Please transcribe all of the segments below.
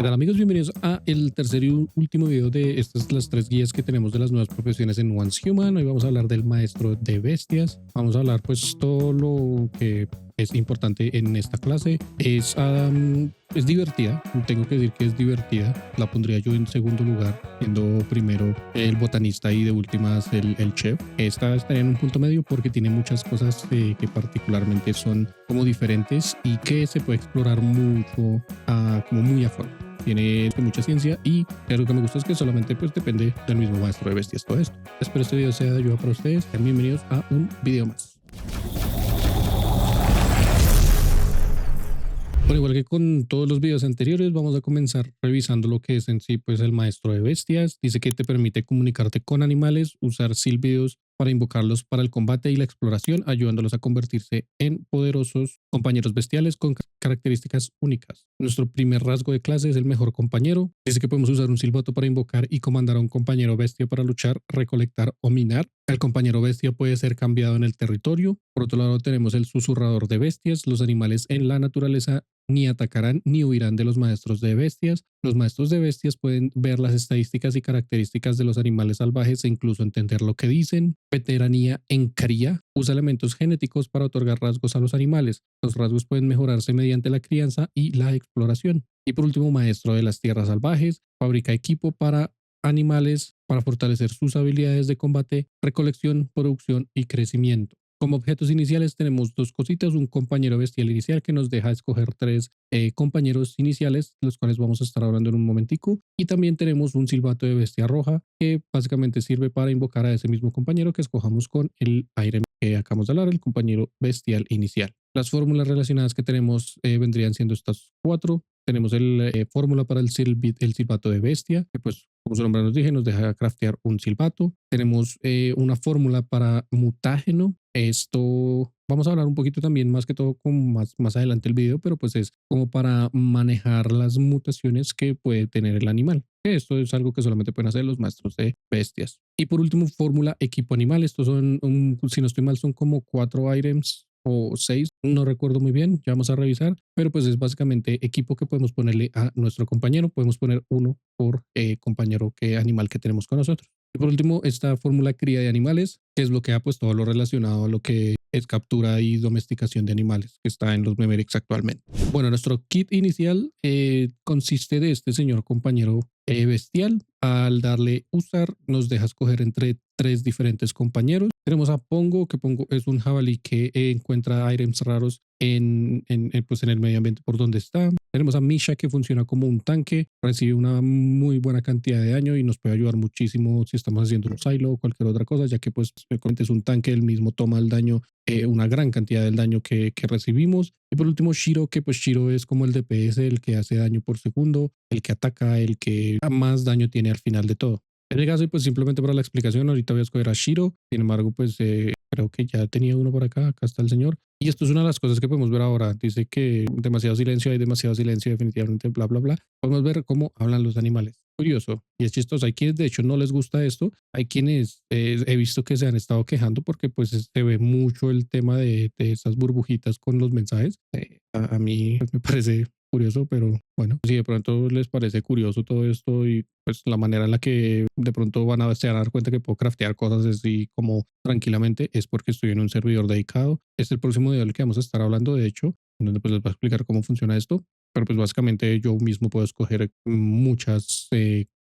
¿Qué tal amigos? Bienvenidos a el tercer y último video de estas las tres guías que tenemos de las nuevas profesiones en Once Human. Hoy vamos a hablar del maestro de bestias. Vamos a hablar pues todo lo que es importante en esta clase. Es divertida, tengo que decir que es divertida. La pondría yo en segundo lugar, siendo primero el botanista y de últimas el chef. Esta estaría en un punto medio porque tiene muchas cosas que particularmente son como diferentes y que se puede explorar mucho, como muy a fondo. Tiene mucha ciencia y lo que me gusta es que solamente pues depende del mismo maestro de bestias todo esto. Espero este video sea de ayuda para ustedes. Sean bienvenidos a un video más. Por igual que con todos los videos anteriores, vamos a comenzar revisando lo que es en sí pues el maestro de bestias. Dice que te permite comunicarte con animales, usar silbidos para invocarlos para el combate y la exploración, ayudándolos a convertirse en poderosos compañeros bestiales con características únicas. Nuestro primer rasgo de clase es el mejor compañero. Dice que podemos usar un silbato para invocar y comandar a un compañero bestia para luchar, recolectar o minar. El compañero bestia puede ser cambiado en el territorio. Por otro lado tenemos el susurrador de bestias. Los animales en la naturaleza ni atacarán ni huirán de los maestros de bestias. Los maestros de bestias pueden ver las estadísticas y características de los animales salvajes e incluso entender lo que dicen. Veteranía en cría. Usa elementos genéticos para otorgar rasgos a los animales. Los rasgos pueden mejorarse mediante la crianza y la exploración. Y por último, maestro de las tierras salvajes. Fabrica equipo para animales para fortalecer sus habilidades de combate, recolección, producción y crecimiento. Como objetos iniciales tenemos dos cositas, un compañero bestial inicial que nos deja escoger tres compañeros iniciales, los cuales vamos a estar hablando en un momentico, y también tenemos un silbato de bestia roja que básicamente sirve para invocar a ese mismo compañero que escojamos con el aire que acabamos de hablar, el compañero bestial inicial. Las fórmulas relacionadas que tenemos vendrían siendo estas cuatro. Tenemos el fórmula para el silbato de bestia, que pues como su nombre nos dije, nos deja craftear un silbato. Tenemos una fórmula para mutágeno. Esto vamos a hablar un poquito también más que todo como más adelante el video, pero pues es como para manejar las mutaciones que puede tener el animal. Esto es algo que solamente pueden hacer los maestros de bestias. Y por último, fórmula equipo animal. Estos son, si no estoy mal, son como 4 items o 6, no recuerdo muy bien, ya vamos a revisar, pero pues es básicamente equipo que podemos ponerle a nuestro compañero, podemos poner uno por compañero animal que tenemos con nosotros. Y por último, esta fórmula cría de animales, que desbloquea pues todo lo relacionado a lo que es captura y domesticación de animales, que está en los Memerix actualmente. Bueno, nuestro kit inicial consiste de este señor compañero bestial. Al darle usar, nos deja escoger entre 3 diferentes compañeros. Tenemos a Pongo, que Pongo es un jabalí que encuentra items raros pues en el medio ambiente por donde está. Tenemos a Misha, que funciona como un tanque, recibe una muy buena cantidad de daño y nos puede ayudar muchísimo si estamos haciendo un silo o cualquier otra cosa, ya que pues es un tanque, él mismo toma el daño, una gran cantidad del daño que recibimos. Y por último, Shiro, que pues Shiro es como el DPS, el que hace daño por segundo, el que ataca, el que más daño tiene al final de todo. En el caso, pues simplemente para la explicación, ahorita voy a escoger a Shiro. Sin embargo, pues creo que ya tenía uno por acá. Acá está el señor. Y esto es una de las cosas que podemos ver ahora. Dice que demasiado silencio, hay demasiado silencio, definitivamente, bla, bla, bla. Podemos ver cómo hablan los animales. Curioso y es chistoso. Hay quienes de hecho no les gusta esto. Hay quienes he visto que se han estado quejando porque pues se ve mucho el tema de esas burbujitas con los mensajes. A mí pues, me parece curioso, pero bueno, si de pronto les parece curioso todo esto y pues la manera en la que de pronto se van a dar cuenta que puedo craftear cosas así como tranquilamente es porque estoy en un servidor dedicado. Este es el próximo video del que vamos a estar hablando, de hecho, en donde pues les voy a explicar cómo funciona esto. Pero pues básicamente yo mismo puedo escoger muchas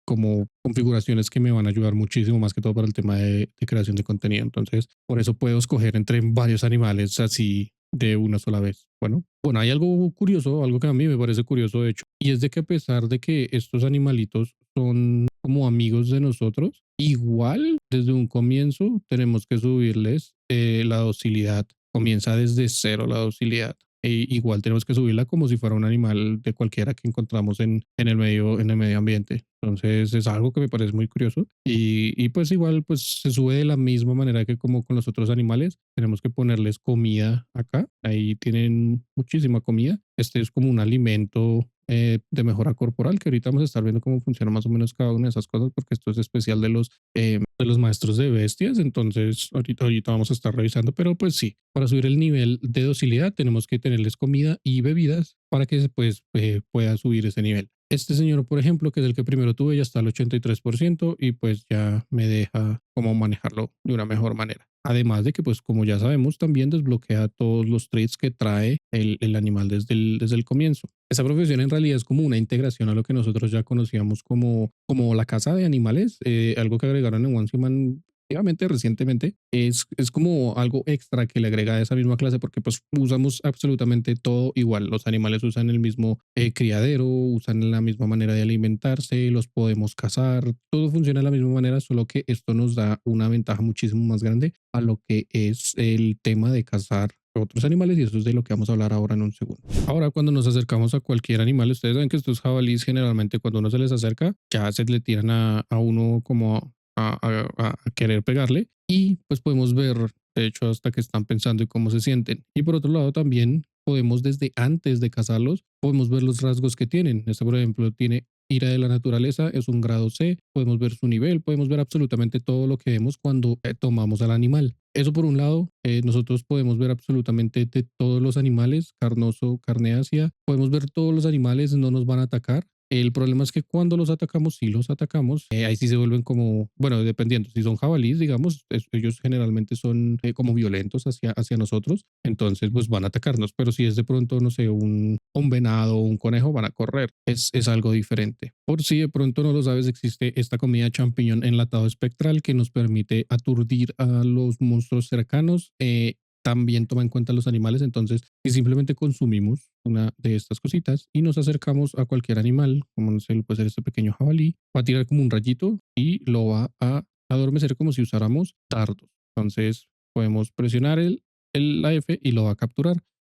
como configuraciones que me van a ayudar muchísimo más que todo para el tema de creación de contenido. Entonces, por eso puedo escoger entre varios animales así de una sola vez. Bueno, hay algo curioso, algo que a mí me parece curioso de hecho, y es de que a pesar de que estos animalitos son como amigos de nosotros, igual desde un comienzo tenemos que subirles la docilidad. Comienza desde cero la docilidad. Igual tenemos que subirla como si fuera un animal de cualquiera que encontramos en el medio ambiente. Entonces es algo que me parece muy curioso y pues igual pues se sube de la misma manera que como con los otros animales. Tenemos que ponerles comida acá. Ahí tienen muchísima comida. Este es como un alimento de mejora corporal que ahorita vamos a estar viendo cómo funciona más o menos cada una de esas cosas porque esto es especial de los maestros de bestias. Entonces ahorita vamos a estar revisando, pero pues sí, para subir el nivel de docilidad tenemos que tenerles comida y bebidas para que pues pueda subir ese nivel. Este señor, por ejemplo, que es el que primero tuve, ya está al 83% y pues ya me deja cómo manejarlo de una mejor manera. Además de que, pues como ya sabemos, también desbloquea todos los traits que trae el animal desde el comienzo. Esa profesión en realidad es como una integración a lo que nosotros ya conocíamos como la caza de animales, algo que agregaron en One Human relativamente recientemente. Es como algo extra que le agrega a esa misma clase porque pues usamos absolutamente todo igual. Los animales usan el mismo criadero, usan la misma manera de alimentarse, los podemos cazar, todo funciona de la misma manera, solo que esto nos da una ventaja muchísimo más grande a lo que es el tema de cazar otros animales y eso es de lo que vamos a hablar ahora en un segundo. Ahora, cuando nos acercamos a cualquier animal, ustedes saben que estos jabalíes generalmente cuando uno se les acerca ya se le tiran a uno como a querer pegarle y pues podemos ver de hecho hasta que están pensando y cómo se sienten. Y por otro lado también podemos desde antes de cazarlos, podemos ver los rasgos que tienen. Este por ejemplo tiene ira de la naturaleza, es un grado C, podemos ver su nivel, podemos ver absolutamente todo lo que vemos cuando tomamos al animal. Eso por un lado, nosotros podemos ver absolutamente de todos los animales, carnoso, carneácea, podemos ver todos los animales, no nos van a atacar. El problema es que cuando los atacamos, si los atacamos, ahí sí se vuelven como, bueno, dependiendo, si son jabalíes, digamos, ellos generalmente son como violentos hacia nosotros, entonces pues van a atacarnos, pero si es de pronto, no sé, un venado o un conejo, van a correr, es algo diferente. Por si de pronto no lo sabes, existe esta comida champiñón enlatado espectral que nos permite aturdir a los monstruos cercanos. También toma en cuenta los animales, entonces si simplemente consumimos una de estas cositas y nos acercamos a cualquier animal, como no sé, puede ser este pequeño jabalí, va a tirar como un rayito y lo va a adormecer como si usáramos dardos. Entonces podemos presionar la F y lo va a capturar.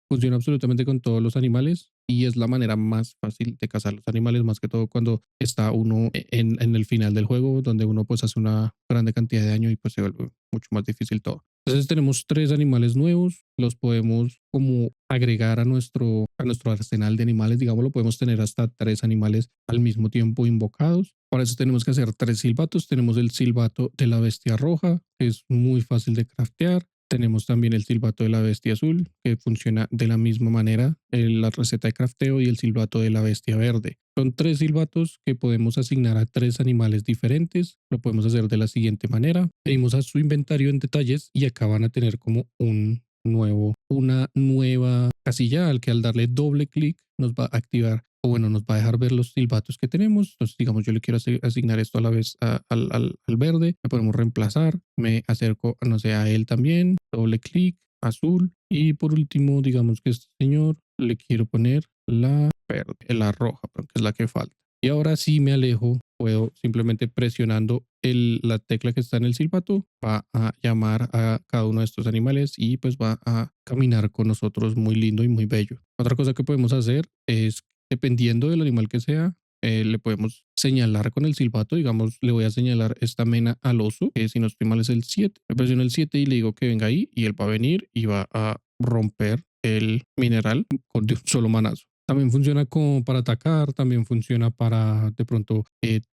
Funciona absolutamente con todos los animales y es la manera más fácil de cazar los animales, más que todo cuando está uno en el final del juego, donde uno pues hace una grande cantidad de daño y pues se vuelve mucho más difícil todo. Entonces tenemos tres animales nuevos, los podemos como agregar a nuestro arsenal de animales, digámoslo, podemos tener hasta tres animales al mismo tiempo invocados. Para eso tenemos que hacer tres silbatos. Tenemos el silbato de la bestia roja, que es muy fácil de craftear. Tenemos también el silbato de la bestia azul, que funciona de la misma manera, la receta de crafteo y el silbato de la bestia verde. Son tres silbatos que podemos asignar a tres animales diferentes. Lo podemos hacer de la siguiente manera. Pedimos a su inventario en detalles y acá van a tener como una nueva casilla al que al darle doble clic nos va a activar o bueno, nos va a dejar ver los silbatos que tenemos. Entonces, digamos, yo le quiero asignar esto a la vez al verde, le podemos reemplazar, me acerco, no sé, a él también, doble clic, azul y por último, digamos que este señor le quiero poner la verde, la roja, porque es la que falta. Y ahora sí me alejo, puedo simplemente presionando la tecla que está en el silbato, va a llamar a cada uno de estos animales y pues va a caminar con nosotros muy lindo y muy bello. Otra cosa que podemos hacer es, dependiendo del animal que sea, le podemos señalar con el silbato, digamos, le voy a señalar esta mena al oso, que si no estoy mal es el 7. Le presiono el 7 y le digo que venga ahí y él va a venir y va a romper el mineral de un solo manazo. También funciona como para atacar, también funciona para de pronto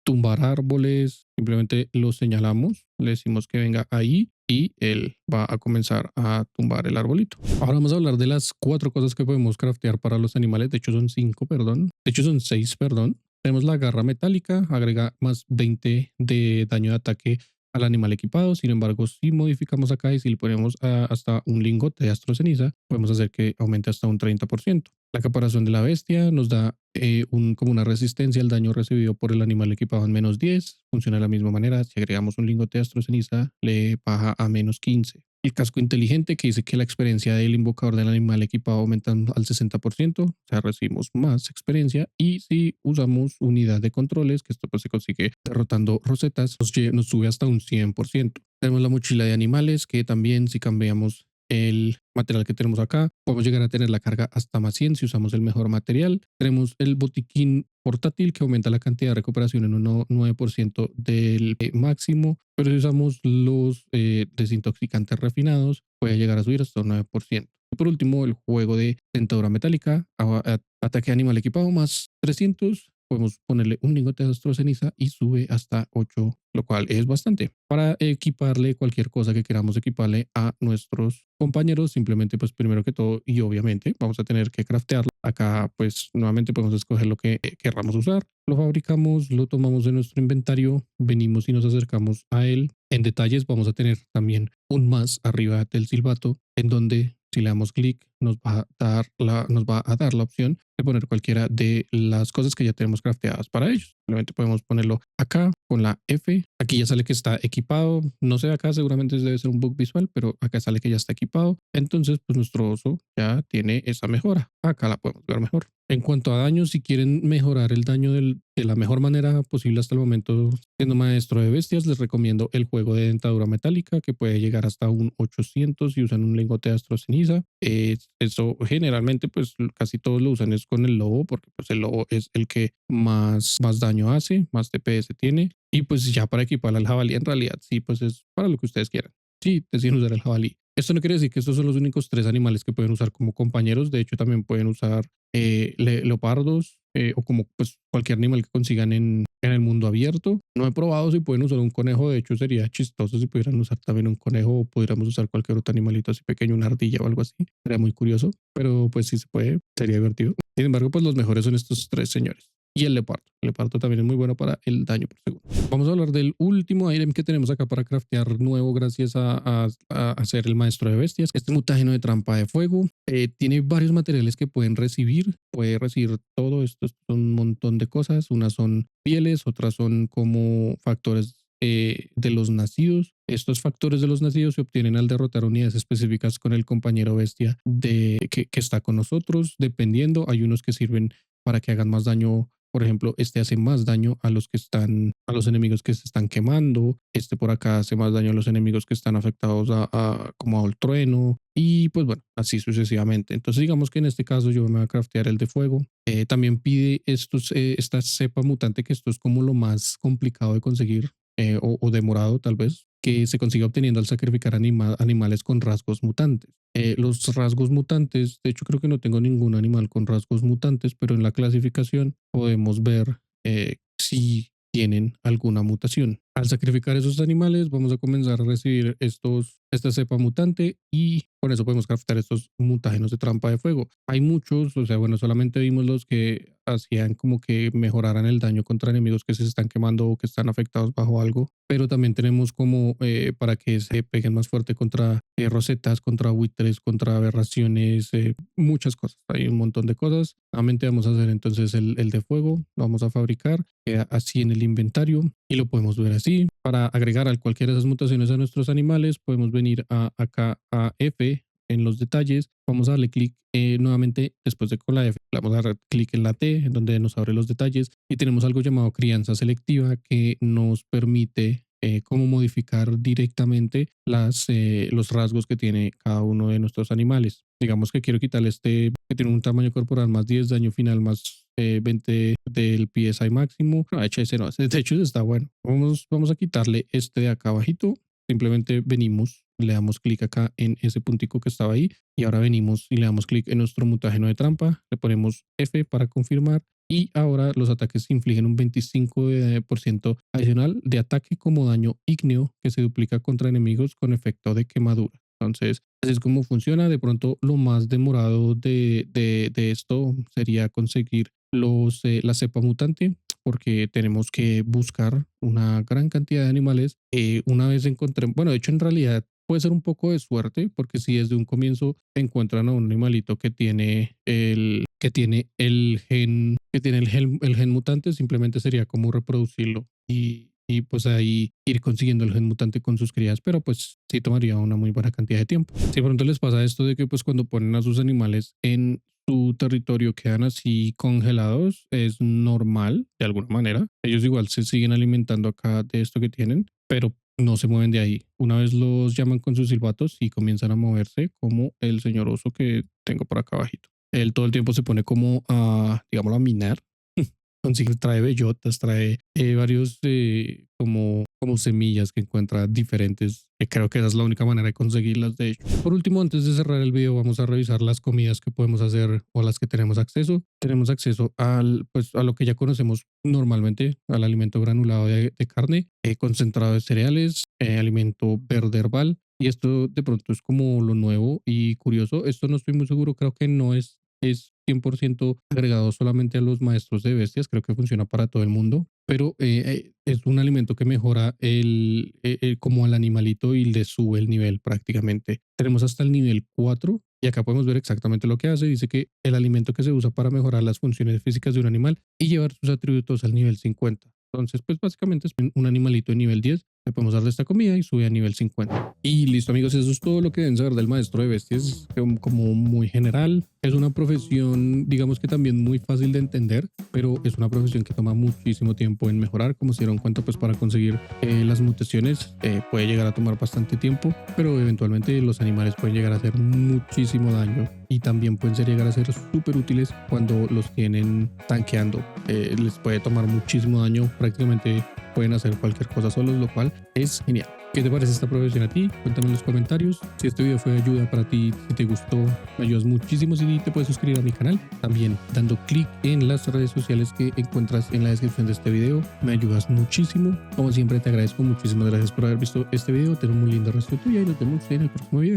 tumbar árboles. Simplemente lo señalamos, le decimos que venga ahí y él va a comenzar a tumbar el arbolito. Ahora vamos a hablar de las cuatro cosas que podemos craftear para los animales. De hecho son cinco, perdón. De hecho son seis, perdón. Tenemos la garra metálica, agrega más 20 de daño de ataque al animal equipado. Sin embargo, si modificamos acá y si le ponemos hasta un lingote de astro ceniza, podemos hacer que aumente hasta un 30%. La caparazón de la bestia nos da como una resistencia al daño recibido por el animal equipado en -10. Funciona de la misma manera. Si agregamos un lingote de astro ceniza, le baja a -15. El casco inteligente que dice que la experiencia del invocador del animal equipado aumenta al 60%, o sea, recibimos más experiencia. Y si usamos unidad de controles, que esto pues se consigue derrotando rosetas, nos sube hasta un 100%. Tenemos la mochila de animales, que también si cambiamos el material que tenemos acá, podemos llegar a tener la carga hasta más 100 si usamos el mejor material. Tenemos el botiquín portátil que aumenta la cantidad de recuperación en un 9% del máximo, pero si usamos los desintoxicantes refinados puede llegar a subir hasta un 9%. Y por último, el juego de dentadura metálica, ataque animal equipado más 300, podemos ponerle un lingote de astroceniza y sube hasta 8, lo cual es bastante. Para equiparle cualquier cosa que queramos equiparle a nuestros compañeros, simplemente pues primero que todo y obviamente vamos a tener que craftearlo. Acá pues nuevamente podemos escoger lo que querramos usar, lo fabricamos, lo tomamos de nuestro inventario, venimos y nos acercamos a él. En detalles vamos a tener también un más arriba del silbato en donde si le damos clic nos va a dar la opción de poner cualquiera de las cosas que ya tenemos crafteadas para ellos. Simplemente podemos ponerlo acá con la F. Aquí ya sale que está equipado. No sé, acá seguramente debe ser un bug visual, pero acá sale que ya está equipado. Entonces, pues nuestro oso ya tiene esa mejora. Acá la podemos ver mejor. En cuanto a daño, si quieren mejorar el daño de la mejor manera posible hasta el momento, siendo maestro de bestias, les recomiendo el juego de dentadura metálica que puede llegar hasta un 800 y usan un lingote de astroceniza. Eso generalmente pues casi todos lo usan es con el lobo porque pues el lobo es el que más daño hace, más DPS tiene y pues ya para equipar al jabalí en realidad sí pues es para lo que ustedes quieran. Sí, deciden usar el jabalí. Esto no quiere decir que estos son los únicos 3 animales que pueden usar como compañeros. De hecho, también pueden usar leopardos o como pues cualquier animal que consigan en el mundo abierto. No he probado si pueden usar un conejo. De hecho, sería chistoso si pudieran usar también un conejo o pudiéramos usar cualquier otro animalito así pequeño, una ardilla o algo así. Sería muy curioso, pero pues si se puede, sería divertido. Sin embargo, pues los mejores son estos 3 señores. Y el leopardo. El leopardo también es muy bueno para el daño por segundo. Vamos a hablar del último item que tenemos acá para craftear nuevo gracias a ser el maestro de bestias. Este mutágeno de trampa de fuego tiene varios materiales que pueden recibir. Puede recibir todo esto, son un montón de cosas. Unas son pieles, otras son como factores de los nacidos. Estos factores de los nacidos se obtienen al derrotar unidades específicas con el compañero bestia que está con nosotros. Dependiendo, hay unos que sirven para que hagan más daño. Por ejemplo, este hace más daño a a los enemigos que se están quemando. Este por acá hace más daño a los enemigos que están afectados como al trueno. Y pues bueno, así sucesivamente. Entonces digamos que en este caso yo me voy a craftear el de fuego. También pide esta cepa mutante, que esto es como lo más complicado de conseguir o demorado tal vez, que se consigue obteniendo al sacrificar animales con rasgos mutantes. Los rasgos mutantes, de hecho creo que no tengo ningún animal con rasgos mutantes, pero en la clasificación podemos ver si tienen alguna mutación. Al sacrificar esos animales vamos a comenzar a recibir esta cepa mutante y con eso podemos craftar estos mutágenos de trampa de fuego. Hay muchos, o sea, bueno, solamente vimos los que hacían como que mejoraran el daño contra enemigos que se están quemando o que están afectados bajo algo, pero también tenemos como para que se peguen más fuerte contra rosetas, contra buitres, contra aberraciones, muchas cosas. Hay un montón de cosas. Nuevamente vamos a hacer entonces el de fuego, lo vamos a fabricar, queda así en el inventario y lo podemos ver así. Para agregar a cualquiera de esas mutaciones a nuestros animales, podemos venir acá a F en los detalles. Vamos a darle clic nuevamente después de con la F. Le vamos a dar clic en la T, en donde nos abre los detalles. Y tenemos algo llamado crianza selectiva que nos permite cómo modificar directamente los rasgos que tiene cada uno de nuestros animales. Digamos que quiero quitarle este que tiene un tamaño corporal más 10, daño final más 20 del PSI máximo. No, ese no, de hecho está bueno. Vamos a quitarle este de acá abajito. Simplemente venimos, le damos clic acá en ese puntico que estaba ahí y ahora venimos y le damos clic en nuestro mutágeno de trampa, le ponemos F para confirmar y ahora los ataques infligen un 25% adicional de ataque como daño ígneo que se duplica contra enemigos con efecto de quemadura. Entonces, así es como funciona. De pronto, lo más demorado de esto sería conseguir la cepa mutante, porque tenemos que buscar una gran cantidad de animales. Una vez encontré, bueno, de hecho, en realidad puede ser un poco de suerte, porque si desde un comienzo encuentran a un animalito que tiene el gen mutante, simplemente sería como reproducirlo y pues ahí ir consiguiendo el gen mutante con sus crías, pero pues sí tomaría una muy buena cantidad de tiempo. Si de pronto les pasa esto de que pues cuando ponen a sus animales en su territorio quedan así congelados, es normal de alguna manera. Ellos igual se siguen alimentando acá de esto que tienen, pero no se mueven de ahí. Una vez los llaman con sus silbatos y comienzan a moverse como el señor oso que tengo por acá abajito. Él todo el tiempo se pone como a, digámoslo, a minar. Consigue, trae bellotas, trae varios como como semillas que encuentra diferentes, que creo que esa es la única manera de conseguirlas de hecho. Por último, antes de cerrar el video, vamos a revisar las comidas que podemos hacer o las que tenemos acceso. Tenemos acceso pues, a lo que ya conocemos normalmente, al alimento granulado de carne, concentrado de cereales, alimento verde herbal. Y esto de pronto es como lo nuevo y curioso. Esto no estoy muy seguro, creo que no es 100% agregado solamente a los maestros de bestias, creo que funciona para todo el mundo, pero es un alimento que mejora como al animalito y le sube el nivel prácticamente. Tenemos hasta el nivel 4 y acá podemos ver exactamente lo que hace. Dice que el alimento que se usa para mejorar las funciones físicas de un animal y llevar sus atributos al nivel 50. Entonces, pues básicamente es un animalito de nivel 10. Le podemos dar de esta comida y sube a nivel 50. Y listo, amigos, eso es todo lo que deben saber del maestro de bestias, como muy general. Es una profesión, digamos que también muy fácil de entender, pero es una profesión que toma muchísimo tiempo en mejorar. Como se dieron cuenta, pues para conseguir las mutaciones puede llegar a tomar bastante tiempo, pero eventualmente los animales pueden llegar a hacer muchísimo daño y también pueden llegar a ser súper útiles cuando los tienen tanqueando. Les puede tomar muchísimo daño, prácticamente pueden hacer cualquier cosa solos, lo cual es genial. ¿Qué te parece esta profesión a ti? Cuéntame en los comentarios. Si este video fue de ayuda para ti, si te gustó, me ayudas muchísimo. Si te puedes suscribir a mi canal, también dando clic en las redes sociales que encuentras en la descripción de este video. Me ayudas muchísimo. Como siempre, te agradezco muchísimas gracias por haber visto este video. Ten un muy lindo resto de tu día y nos vemos en el próximo video.